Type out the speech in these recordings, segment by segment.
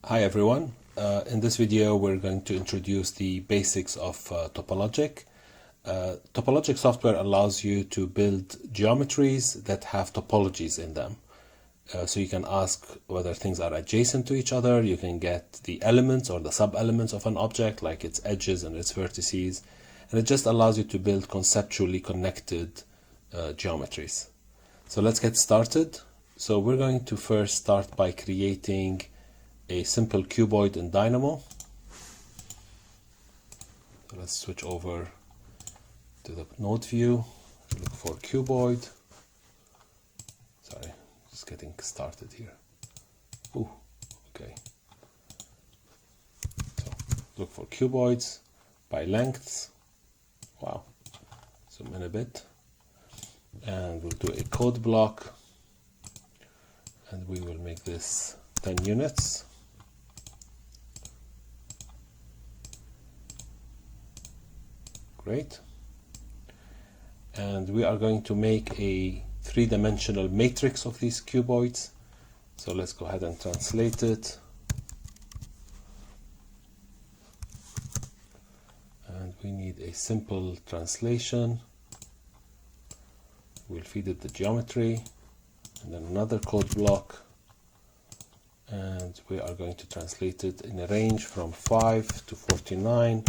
Hi everyone. In this video we're going to introduce the basics of Topologic. Topologic software allows you to build geometries that have topologies in them. So you can ask whether things are adjacent to each other, you can get the elements or the sub-elements of an object like its edges and its vertices, and it just allows you to build conceptually connected geometries. So let's get started. So we're going to first start by creating a simple cuboid in Dynamo. So let's switch over to the node view, look for cuboid. Sorry, just getting started here. Ooh, okay. So look for cuboids by lengths. Wow, zoom in a bit. And we'll do a code block. And we will make this 10 units. Great. And we are going to make a three-dimensional matrix of these cuboids. So let's go ahead and translate it. And we need a simple translation. We'll feed it the geometry and then another code block. And we are going to translate it in a range from 5 to 49.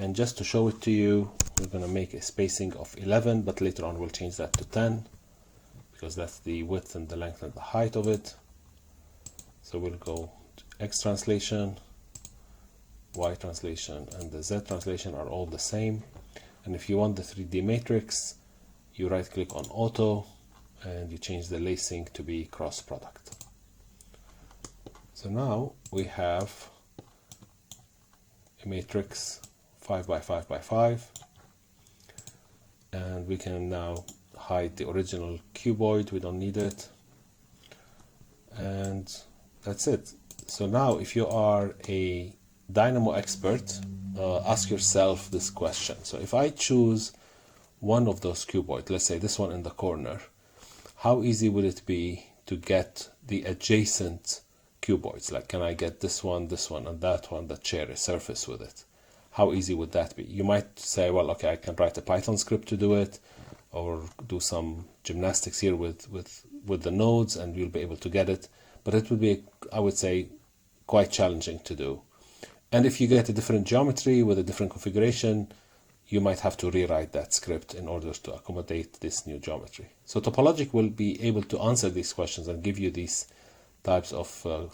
And just to show it to you, we're going to make a spacing of 11, but later on we'll change that to 10 because that's the width and the length and the height of it. So we'll go to X translation, Y translation, and the Z translation are all the same. And if you want the 3D matrix, you right click on Auto and you change the lacing to be cross product. So now we have a matrix 5 by 5 by 5, and we can now hide the original cuboid, we don't need it, and that's it. So now if you are a Dynamo expert, ask yourself this question. So if I choose one of those cuboids, let's say this one in the corner, how easy would it be to get the adjacent cuboids? Like, can I get this one, and that one that share a surface with it? How easy would that be? You might say, well, okay, I can write a Python script to do it, or do some gymnastics here with the nodes, and you'll be able to get it. But it would be, I would say, quite challenging to do. And if you get a different geometry with a different configuration, you might have to rewrite that script in order to accommodate this new geometry. So Topologic will be able to answer these questions and give you these types of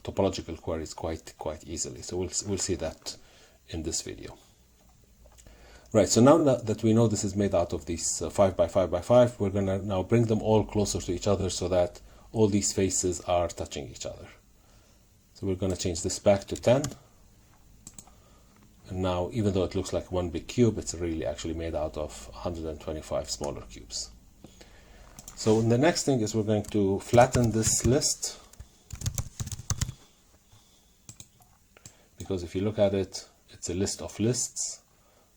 topological queries quite easily. So we'll see that in this video. Right, so now that we know this is made out of these 5 by 5 by 5, we're going to now bring them all closer to each other so that all these faces are touching each other. So we're going to change this back to 10. And now, even though it looks like one big cube, it's really actually made out of 125 smaller cubes. So the next thing is we're going to flatten this list. Because if you look at it, it's a list of lists.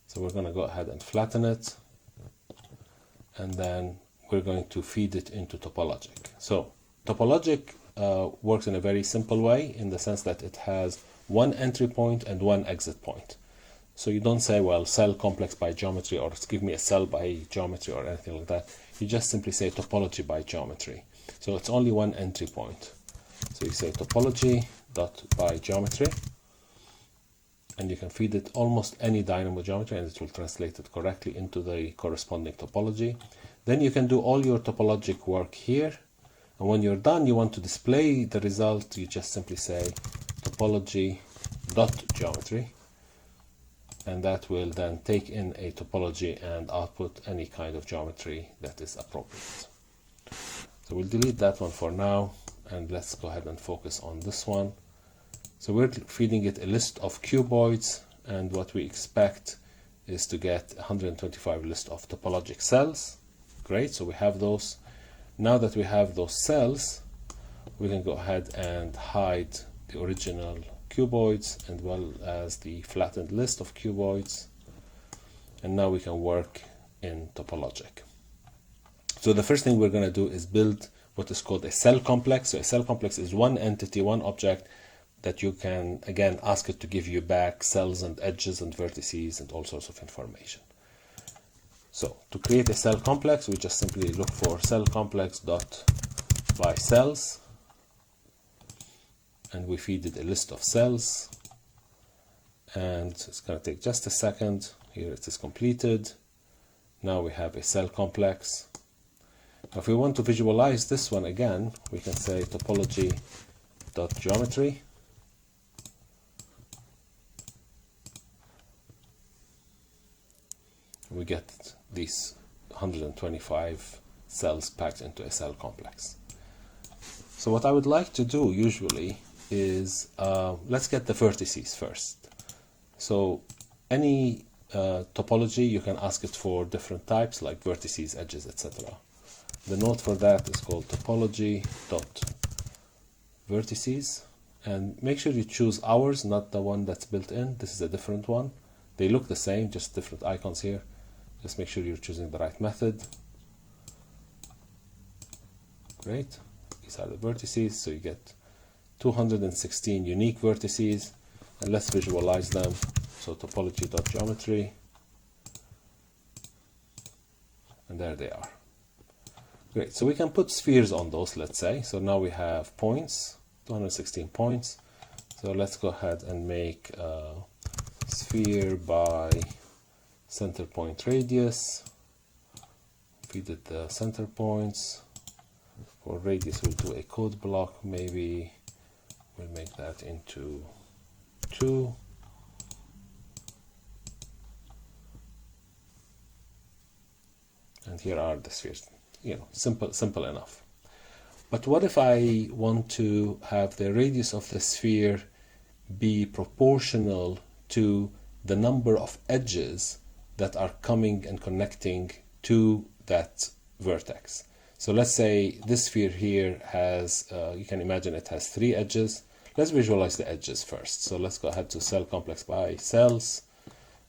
So we're going to go ahead and flatten it. And then we're going to feed it into Topologic. So Topologic works in a very simple way in the sense that it has one entry point and one exit point. So you don't say, well, cell complex by geometry, or give me a cell by geometry or anything like that. You just simply say topology by geometry. So it's only one entry point. So you say topology dot by geometry. And you can feed it almost any Dynamo geometry and it will translate it correctly into the corresponding topology. Then you can do all your topologic work here. And when you're done, you want to display the result, you just simply say topology.geometry. And that will then take in a topology and output any kind of geometry that is appropriate. So we'll delete that one for now. And let's go ahead and focus on this one. So we're feeding it a list of cuboids, and what we expect is to get 125 list of topologic cells. Great, so we have those. Now that we have those cells, we can go ahead and hide the original cuboids as well as the flattened list of cuboids. And now we can work in Topologic. So the first thing we're going to do is build what is called a cell complex. So a cell complex is one entity, one object, that you can again ask it to give you back cells and edges and vertices and all sorts of information. So to create a cell complex, we just simply look for cell complex dot by cells, and we feed it a list of cells, and it's going to take just a second. Here it is completed. Now we have a cell complex. Now if we want to visualize this one again, we can say topology.geometry, we get these 125 cells packed into a cell complex. So what I would like to do usually is let's get the vertices first. So any topology, you can ask it for different types like vertices, edges, etc. The node for that is called topology.vertices, and make sure you choose ours, not the one that's built in. This is a different one. They look the same, just different icons here. Just make sure you're choosing the right method. Great. These are the vertices, so you get 216 unique vertices, and let's visualize them. So topology.geometry, and there they are. Great, so we can put spheres on those, let's say. So now we have points, 216 points. So let's go ahead and make a sphere by center point radius. Feed it the center points. For radius, we'll do a code block. Maybe we'll make that into 2. And here are the spheres. Simple enough. But what if I want to have the radius of the sphere be proportional to the number of edges that are coming and connecting to that vertex? So let's say this sphere here has, you can imagine it has 3 edges. Let's visualize the edges first. So let's go ahead to cell complex by cells,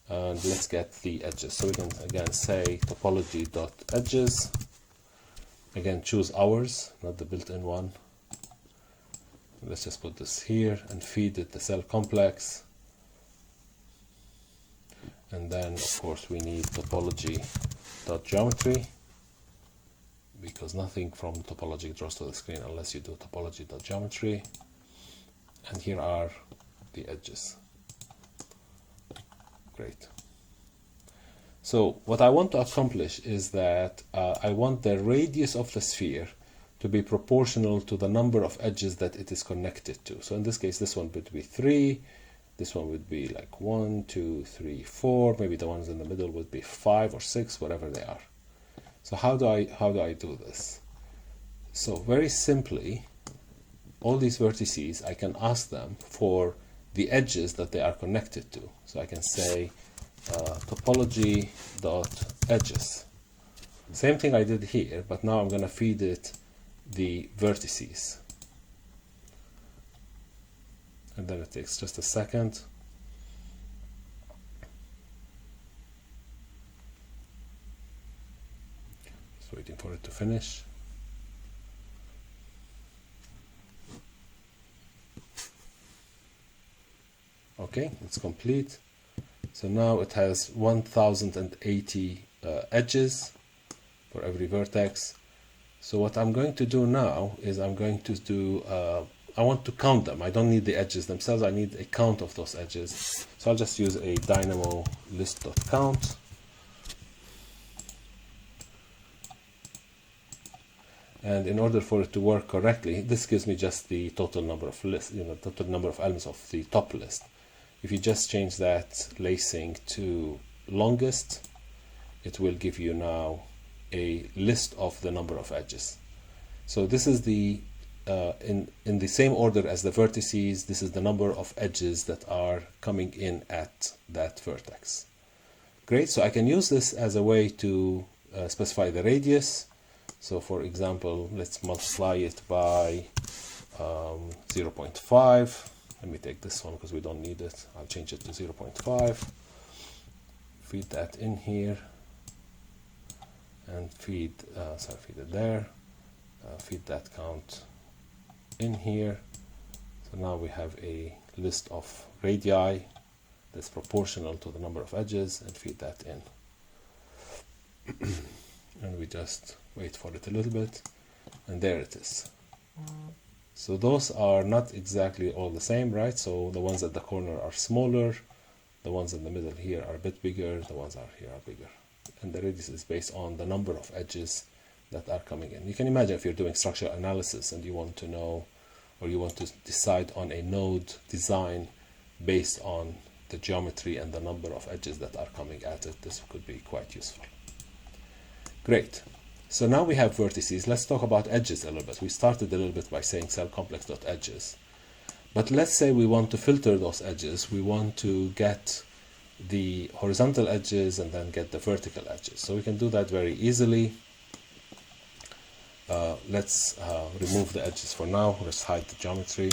and let's get the edges. So we can again say topology.edges. Again, choose ours, not the built-in one. Let's just put this here and feed it the cell complex. And then, of course, we need topology.geometry, because nothing from topology draws to the screen unless you do topology.geometry. And here are the edges. Great. So what I want to accomplish is that I want the radius of the sphere to be proportional to the number of edges that it is connected to. So in this case, this one would be 3. This one would be like 1, 2, 3, 4. Maybe the ones in the middle would be 5 or 6, whatever they are. So how do I do this? So very simply, all these vertices, I can ask them for the edges that they are connected to. So I can say topology.edges. Same thing I did here, but now I'm going to feed it the vertices. And then it takes just a second. Just waiting for it to finish. Okay, it's complete. So now it has 1080 edges for every vertex. So what I'm going to do now is I'm going to do, I want to count them. I don't need the edges themselves, I need a count of those edges. So I'll just use a Dynamo list.count. And in order for it to work correctly, this gives me just the total number of lists, total number of elements of the top list. If you just change that lacing to longest, it will give you now a list of the number of edges. So this is the in the same order as the vertices, this is the number of edges that are coming in at that vertex. Great, so I can use this as a way to specify the radius. So for example, let's multiply it by 0.5. Let me take this one because we don't need it. I'll change it to 0.5. Feed that in here. And feed it there. Feed that count in here. So now we have a list of radii that's proportional to the number of edges, and feed that in. And we just wait for it a little bit, and there it is. So those are not exactly all the same, right? So the ones at the corner are smaller, the ones in the middle here are a bit bigger, the ones out here are bigger. And the radius is based on the number of edges that are coming in. You can imagine if you're doing structural analysis and you want to know, or you want to decide on a node design based on the geometry and the number of edges that are coming at it, this could be quite useful. Great. So now we have vertices. Let's talk about edges a little bit. We started a little bit by saying cell complex.edges. But let's say we want to filter those edges. We want to get the horizontal edges and then get the vertical edges. So we can do that very easily. Let's remove the edges for now. Let's hide the geometry.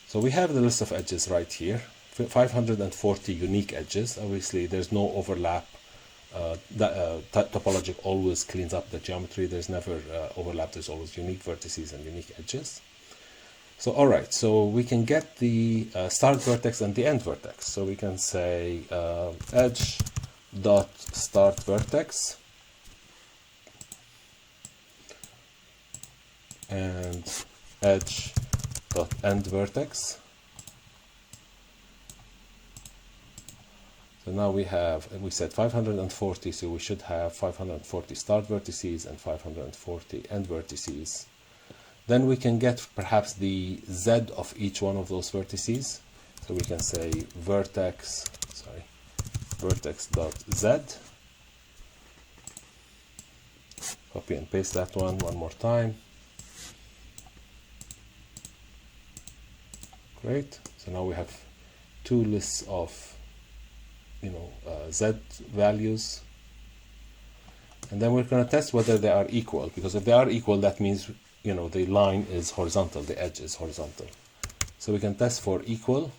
So we have the list of edges right here. 540 unique edges. Obviously, there's no overlap. Topologic always cleans up the geometry. There's never overlap. There's always unique vertices and unique edges. So all right, so we can get the start vertex and the end vertex. So we can say edge dot start vertex and edge dot end vertex. So now we said 540, so we should have 540 start vertices and 540 end vertices. Then we can get perhaps the z of each one of those vertices. So we can say vertex dot z. Copy and paste that one more time. Great. So now we have two lists of z values, and then we're going to test whether they are equal, because if they are equal, that means the line is horizontal, the edge is horizontal. So we can test for equal,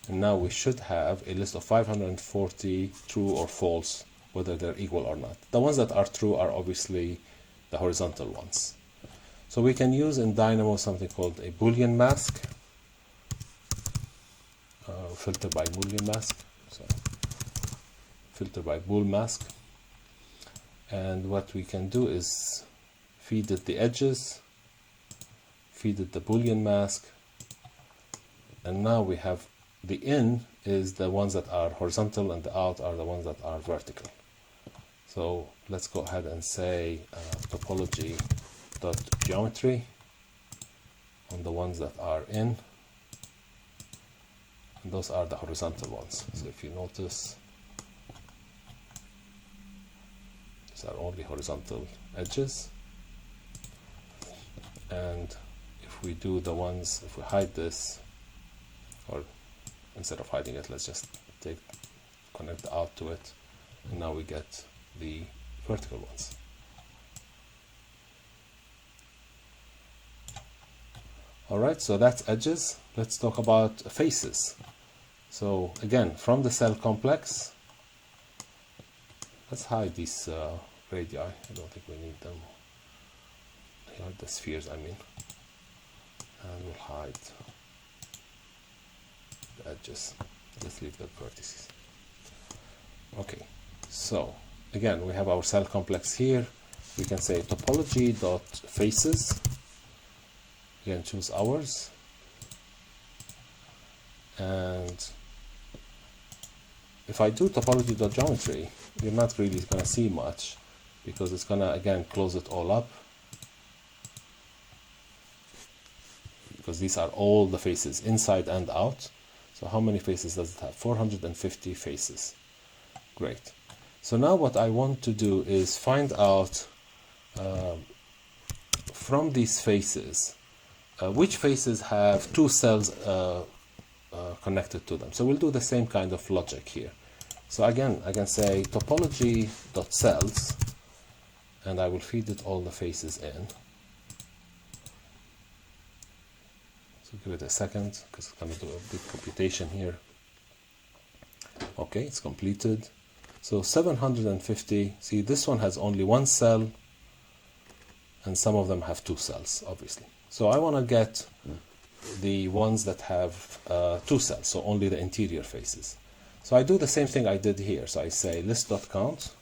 and now we should have a list of 540 true or false, whether they're equal or not. The ones that are true are obviously the horizontal ones. So we can use in Dynamo something called a Boolean mask. Filter by Boolean mask. So filter by bool mask. And what we can do is feed it the edges, feed it the Boolean mask, and now we have the in is the ones that are horizontal and the out are the ones that are vertical. So let's go ahead and say topology.geometry on the ones that are in. And those are the horizontal ones. So if you notice, these are all the horizontal edges. And if we do the ones, if we hide this, or instead of hiding it, let's just connect the out to it, and now we get the vertical ones. Alright, so that's edges. Let's talk about faces. So again, from the cell complex, let's hide these radii. I don't think we need them. They are the spheres, I mean. And we'll hide the edges. Let's leave the vertices. Okay, so again, we have our cell complex here. We can say topology.faces. Again, choose ours. And if I do topology.geometry, you're not really going to see much, because it's going to, again, close it all up. Because these are all the faces, inside and out. So how many faces does it have? 450 faces. Great. So now what I want to do is find out from these faces, which faces have two cells connected to them. So we'll do the same kind of logic here. So again, I can say topology.cells, and I will feed it all the faces in. So give it a second, because it's going to do a big computation here. Okay, it's completed. So 750, see, this one has only one cell, and some of them have 2 cells, obviously. So I want to get the ones that have 2 cells, so only the interior faces. So I do the same thing I did here. So I say list.count,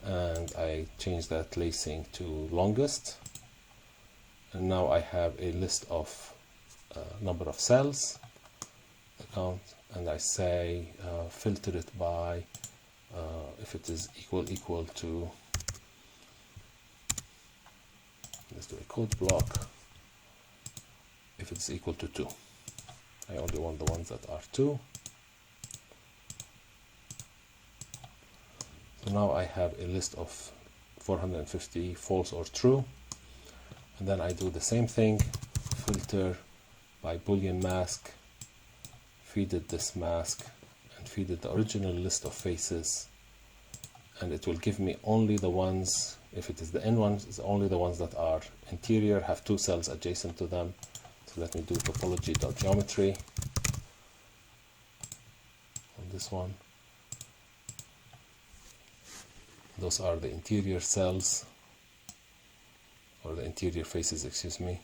and I change that lacing to longest, and now I have a list of number of cells, the count, and I say filter it by if it is equal to, let's do a code block, if it's equal to 2. I only want the ones that are 2. So now I have a list of 450 false or true, and then I do the same thing, filter by boolean mask, feed it this mask, and feed it the original list of faces, and it will give me only the ones, if it is the n ones, it's only the ones that are interior, have 2 cells adjacent to them. So let me do topology.geometry on this one. Those are the interior cells, or the interior faces, excuse me.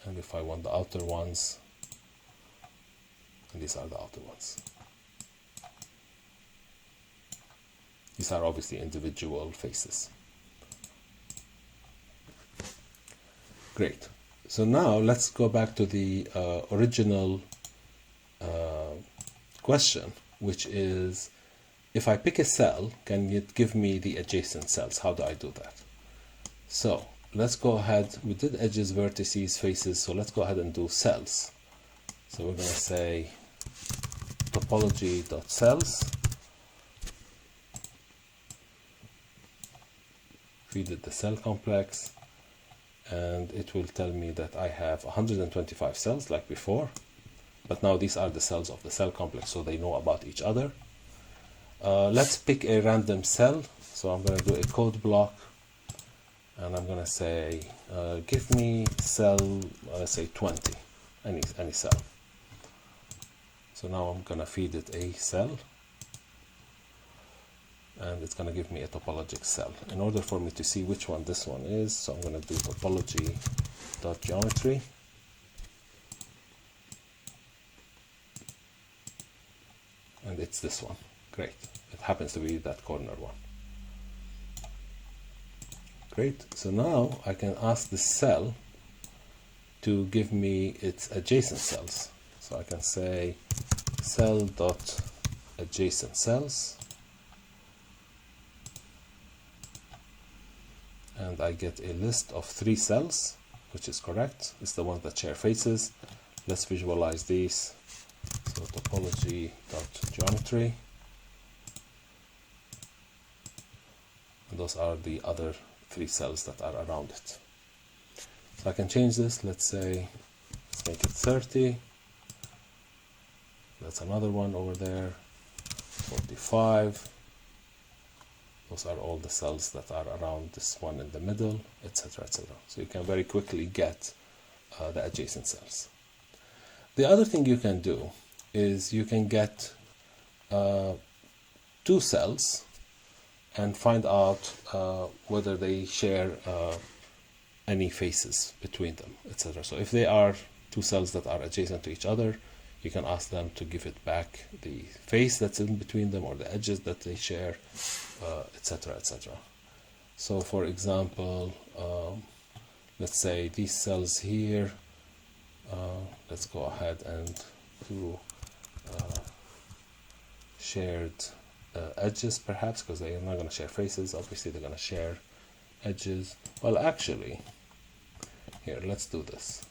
And if I want the outer ones, and these are the outer ones. These are obviously individual faces. Great. So now let's go back to the original question, which is, if I pick a cell, can it give me the adjacent cells? How do I do that? So let's go ahead. We did edges, vertices, faces, so let's go ahead and do cells. So we're going to say topology.cells, feed it the cell complex, and it will tell me that I have 125 cells like before, but now these are the cells of the cell complex, so they know about each other. Let's pick a random cell. So I'm going to do a code block, and I'm going to say give me cell, let's say 20, any cell. So now I'm going to feed it a cell, and it's going to give me a topologic cell. In order for me to see which one this one is, so I'm going to do topology.geometry, and it's this one. Great. It happens to be that corner one. Great. So now I can ask this cell to give me its adjacent cells. So I can say cell.adjacent cells, and I get a list of 3 cells, which is correct. It's the ones that share faces. Let's visualize these. So topology.geometry, and those are the other 3 cells that are around it. So I can change this. Let's make it 30. That's another one over there. 45. Those are all the cells that are around this one in the middle, etc., etc. So you can very quickly get the adjacent cells. The other thing you can do is you can get 2 cells and find out whether they share any faces between them, etc. So if they are 2 cells that are adjacent to each other, you can ask them to give it back the face that's in between them, or the edges that they share, etc., etc. So for example, let's say these cells here, let's go ahead and do shared edges, perhaps, because they are not going to share faces. Obviously they're going to share edges. Well, actually, here, let's do this.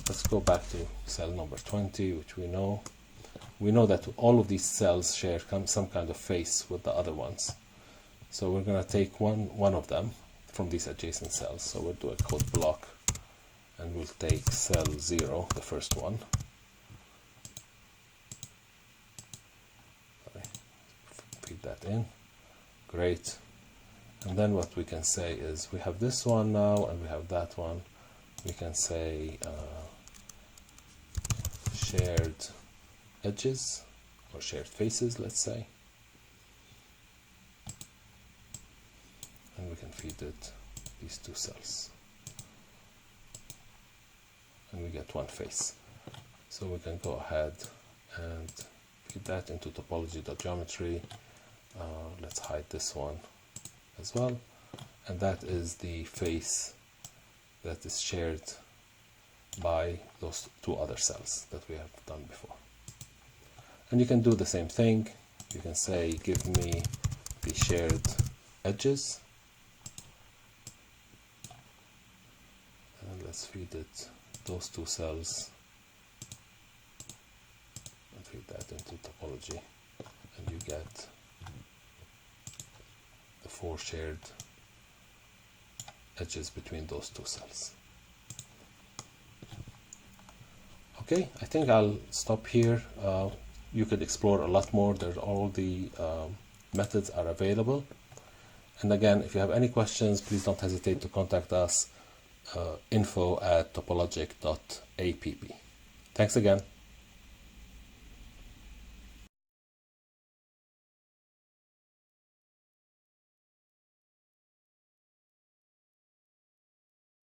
Let's go back to cell number 20, which we know that all of these cells share some kind of face with the other ones. So we're going to take one of them from these adjacent cells. So we'll do a code block, and we'll take cell 0, the first one. Feed that in. Great. And then what we can say is we have this one now, and we have that one. We can say shared edges, or shared faces, let's say, and we can feed it these two cells, and we get one face. So we can go ahead and feed that into topology.geometry. Let's hide this one as well, and that is the face that is shared by those two other cells that we have done before. And you can do the same thing. You can say, give me the shared edges, and let's feed it those two cells and feed that into topology, and you get the 4 shared edges between those two cells. Okay, I think I'll stop here. You could explore a lot more. There's all the methods are available. And again, if you have any questions, please don't hesitate to contact us, info@topologic.app. Thanks again.